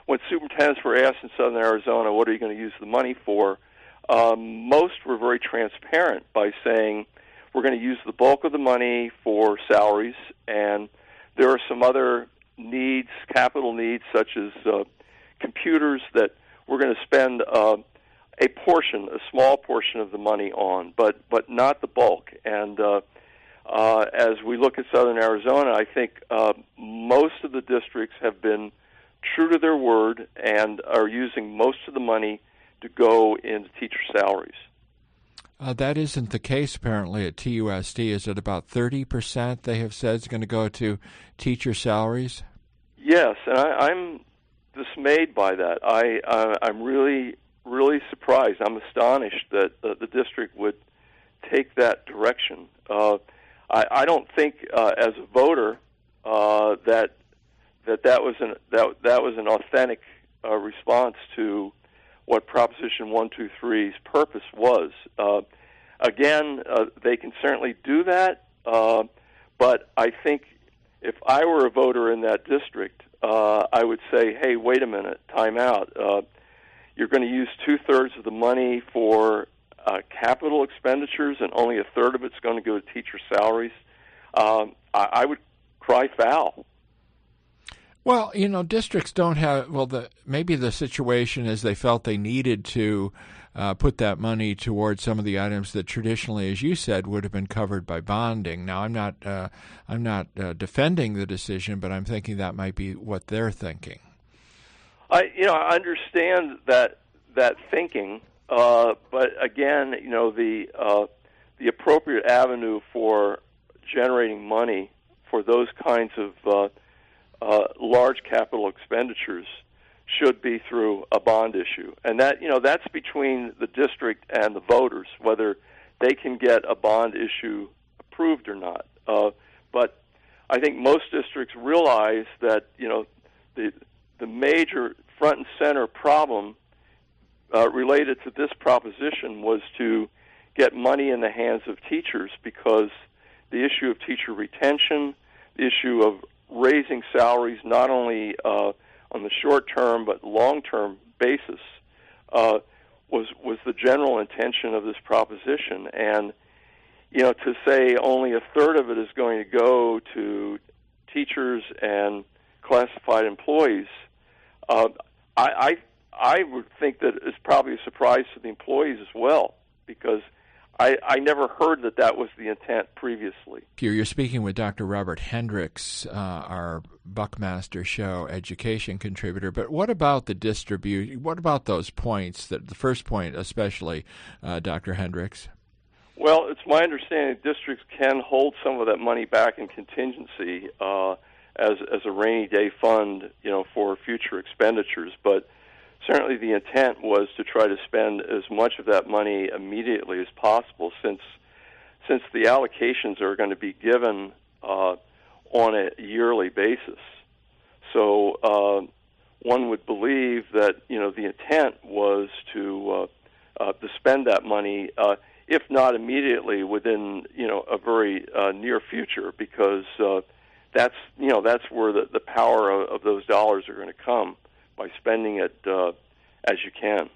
when superintendents were asked in Southern Arizona, what are you going to use the money for, most were very transparent by saying, we're going to use the bulk of the money for salaries, and there are some other needs, capital needs, such as computers that we're going to spend a small portion of the money on, but not the bulk. And as we look at Southern Arizona, I think most of the districts have been true to their word and are using most of the money to go into teacher salaries. That isn't the case, apparently, at TUSD. Is it about 30% they have said is going to go to teacher salaries? Yes, and I'm dismayed by that. I'm really, really surprised. I'm astonished that the district would take that direction. I don't think, as a voter, that was an authentic response to what Proposition 123's purpose was. Again, they can certainly do that, but I think if I were a voter in that district, I would say, hey, wait a minute, time out. You're going to use two-thirds of the money for capital expenditures, and only a third of it's going to go to teacher salaries. I would cry foul. Well, districts don't have, maybe the situation is they felt they needed to put that money towards some of the items that traditionally, as you said, would have been covered by bonding. Now, I'm not defending the decision, but I'm thinking that might be what they're thinking. I understand that thinking, but again, the appropriate avenue for generating money for those kinds of large capital expenditures should be through a bond issue, and that's between the district and the voters whether they can get a bond issue approved or not. But I think most districts realize that the major front and center problem related to this proposition was to get money in the hands of teachers, because the issue of teacher retention, the issue of raising salaries not only on the short-term but long-term basis was the general intention of this proposition. And to say only a third of it is going to go to teachers and classified employees, I would think that it's probably a surprise to the employees as well, because I never heard that was the intent previously. You're speaking with Dr. Robert Hendricks, our Buckmaster show education contributor. But what about the distribution? What about those points, the first point especially, Dr. Hendricks? Well, it's my understanding districts can hold some of that money back in contingency as a rainy day fund, for future expenditures. But certainly the intent was to try to spend as much of that money immediately as possible, since the allocations are going to be given on a yearly basis. So one would believe that the intent was to spend that money, if not immediately, within a very near future, because that's where the power of those dollars are going to come, by spending it as you can.